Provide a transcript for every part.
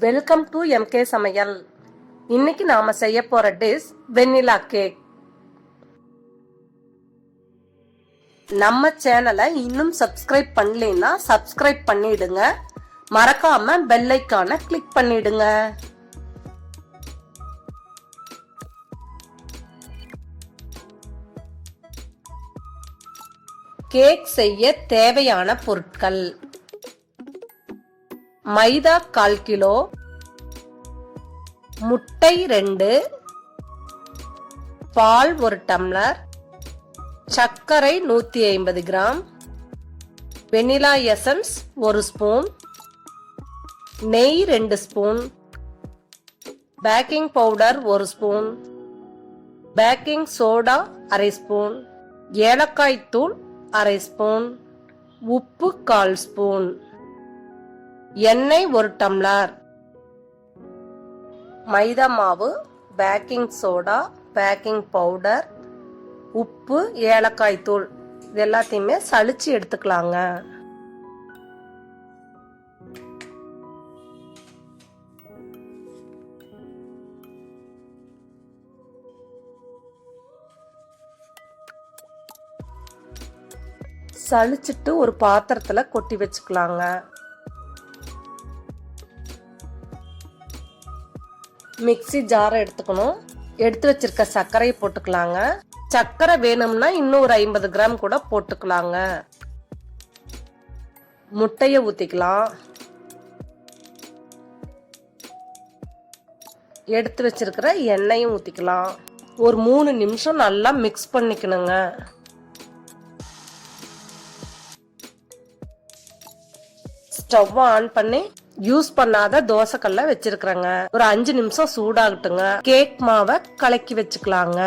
Welcome to MK சமையல். இன்னைக்கு நாம செய்ய போற டிஷ் வெண்ணிலா கேக். நம்ம சேனலை இன்னும் சப்ஸ்கிரைப் பண்ணலைன்னா சப்ஸ்கிரைப் பண்ணிடுங்க. மறக்காம பெல் ஐகானை கிளிக் பண்ணிடுங்க. கேக் செய்ய தேவையான பொருட்கள்: மைதா 1/4 கிலோ, முட்டை 2, பால் 1 டம்ளர், சர்க்கரை 150 கிராம், வெனிலா எசன்ஸ் 1 ஸ்பூன், நெய் 2 spoon, baking powder 1 spoon, baking soda 1/2 spoon, ஏலக்காய் தூள் 1/2 ஸ்பூன், உப்பு 1/4 ஸ்பூன், எண்ணெய் 1 டம்ளர், மைதா மாவு, பேக்கிங் சோடா, பேக்கிங் பவுடர், உப்பு, ஏலக்காய் தூள் இது எல்லாத்தையுமே சலிச்சு எடுத்துக்கலாங்க. சலிச்சிட்டு ஒரு பாத்திரத்துல கொட்டி வச்சுக்கலாங்க. மிக்ஸி ஜாரை எடுத்துக்கணும். எடுத்து வச்சிருக்க சர்க்கரையை போட்டுக்கலாங்க. சர்க்கரை வேணும்னா இன்னும் ஒரு 50 கிராம் கூட போட்டுக்கலாங்க. முட்டைய ஊத்திக்கலாம். எடுத்து வச்சிருக்கிற எண்ணெயும் ஊத்திக்கலாம். ஒரு 3 நிமிஷம் நல்லா மிக்ஸ் பண்ணிக்கணுங்க. ஸ்டவ் ஆன் பண்ணி யூஸ் பண்ணாத தோசைக்கல்ல வச்சிருக்கிறேங்க. ஒரு 5 நிமிஷம் சூடாகட்டுங்க. கேக் மாவை கலக்கி வச்சுக்கலாங்க.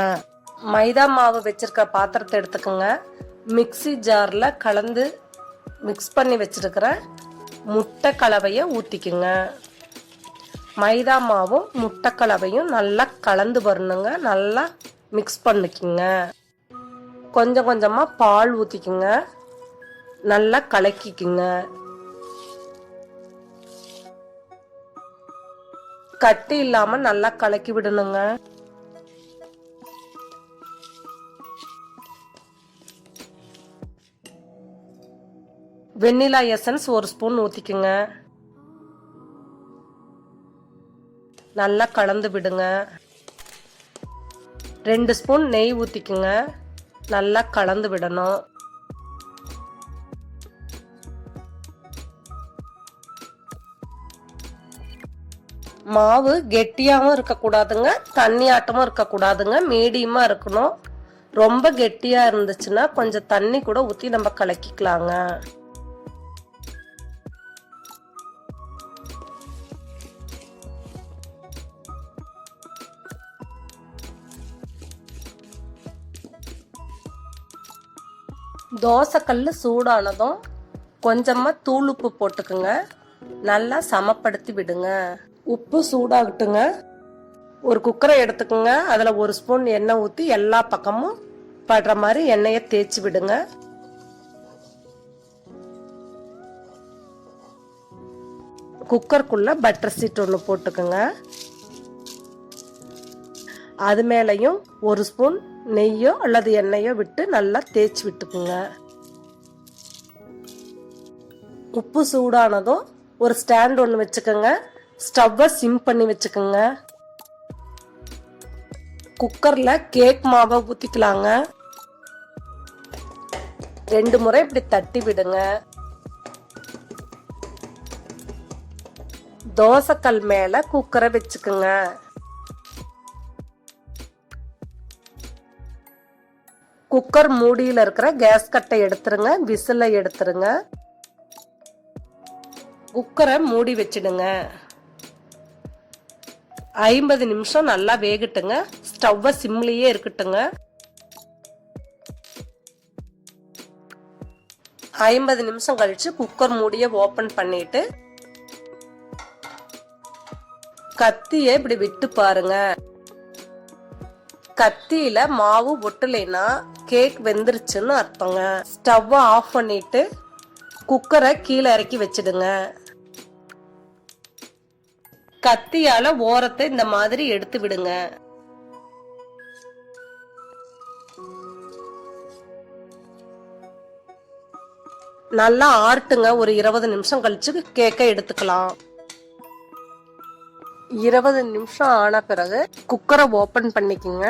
மைதா மாவு வச்சிருக்க பாத்திரத்தை எடுத்துக்கோங்க. மிக்ஸி ஜார்ல கலந்து மிக்ஸ் பண்ணி வச்சிருக்கிற முட்டை கலவையை ஊத்திக்குங்க. மைதா மாவும் முட்டை கலவையும் நல்லா கலந்து வரணுங்க. நல்லா மிக்ஸ் பண்ணிக்குங்க. கொஞ்சம் கொஞ்சமா பால் ஊத்திக்குங்க. நல்லா கலக்கிக்குங்க. கட்டி இல்லாம நல்லா கலக்கி விடணுங்க. Vanilla essence 1 spoon ஊத்திக்குங்க. நல்லா கலந்து விடுங்க. 2 ஸ்பூன் நெய் ஊத்திக்குங்க. நல்லா கலந்து விடணும். மாவு கெட்டியாவும் இருக்கக்கூடாதுங்க, தண்ணி ஆட்டமும் இருக்கக்கூடாதுங்க, மீடியமா இருக்கணும். ரொம்ப கெட்டியா இருந்துச்சுன்னா கொஞ்சம் தண்ணி கூட ஊத்தி நம்ம கலக்கிக்கலாங்க. தோசைக்கல்லு சூடானதும் கொஞ்சமா தூள் உப்பு போட்டுக்குங்க. நல்லா சமப்படுத்தி விடுங்க. உப்பு சூடாகட்டுங்க. ஒரு குக்கரை எடுத்துக்கோங்க. அதுல 1 ஸ்பூன் எண்ணெய் ஊத்தி எல்லா பக்கமும் படுற மாதிரி எண்ணெயை தேய்ச்சி விடுங்க. குக்கருக்குள்ள பட்டர் சீட் 1 போட்டுக்கோங்க. அது மேலையும் 1 ஸ்பூன் நெய்யோ அல்லது எண்ணெயோ விட்டு நல்லா தேய்ச்சி விட்டுக்குங்க. உப்பு சூடானதும் ஒரு ஸ்டாண்ட் 1 வச்சுக்கோங்க. ஸ்டவ்வை சிம் பண்ணி வச்சுக்கோங்க. குக்கர்ல கேக் மாவை ஊத்திக்கலாங்க. 2 முறை இப்படி தட்டி விடுங்க. தோசைக்கல் மேல குக்கரை வச்சுக்கோங்க. குக்கர் மூடியில இருக்கிற கேஸ் கட்டை எடுத்துருங்க. விசில எடுத்துருங்க. குக்கரை மூடி வச்சிடுங்க. 50 நிமிஷம் நல்லா வேகட்டுங்க. ஸ்டவ்வை சிம்லயே இருக்கட்டுங்க. 50 நிமிஷம் கழிச்சு குக்கர் மூடிய ஓபன் பண்ணிட்டு கத்தியை இப்படி விட்டு பாருங்க. கத்தியில மாவு ஒட்டலைன்னா கேக் வெந்துருச்சுன்னு அர்த்தங்க. ஸ்டவ்வை ஆஃப் பண்ணிட்டு குக்கரை கீழே இறக்கி வச்சிடுங்க. கத்தியால ஓரத்தை இந்த மாதிரி எடுத்து விடுங்க. நல்லா ஆறட்டுங்க. ஒரு 20 நிமிஷம் கழிச்சு கேக்க எடுத்துக்கலாம். 20 நிமிஷம் ஆன பிறகு குக்கரை ஓபன் பண்ணிக்கங்க.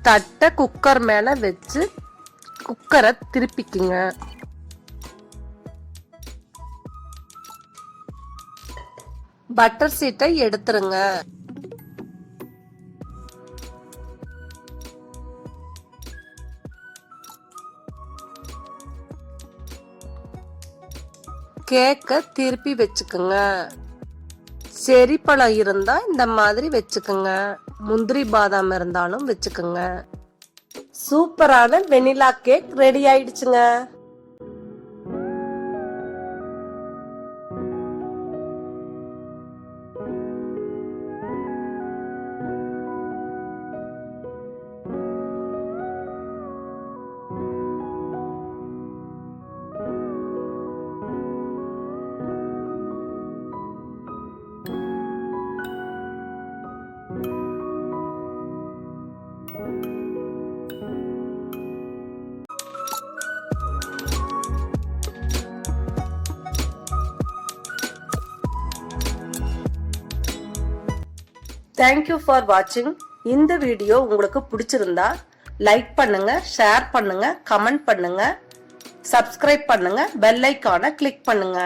தட்டை குக்கர் மேல வச்சு குக்கரை திருப்பிக்குங்க. பட்டர் சீட்டை எடுத்துருங்க. கேக்க திருப்பி வச்சுக்குங்க. செரி பழம் இருந்தா இந்த மாதிரி வச்சுக்குங்க. முந்திரி பாதாம் இருந்தாலும் வச்சுக்குங்க. சூப்பரான வெனிலா கேக் ரெடி ஆயிடுச்சுங்க. தேங்க்யூ ஃபார் வாட்சிங். இந்த வீடியோ உங்களுக்கு பிடிச்சிருந்தா லைக் பண்ணுங்க, ஷேர் பண்ணுங்க, கமெண்ட் பண்ணுங்க, சப்ஸ்கிரைப் பண்ணுங்க, பெல் ஐகானை கிளிக் பண்ணுங்க.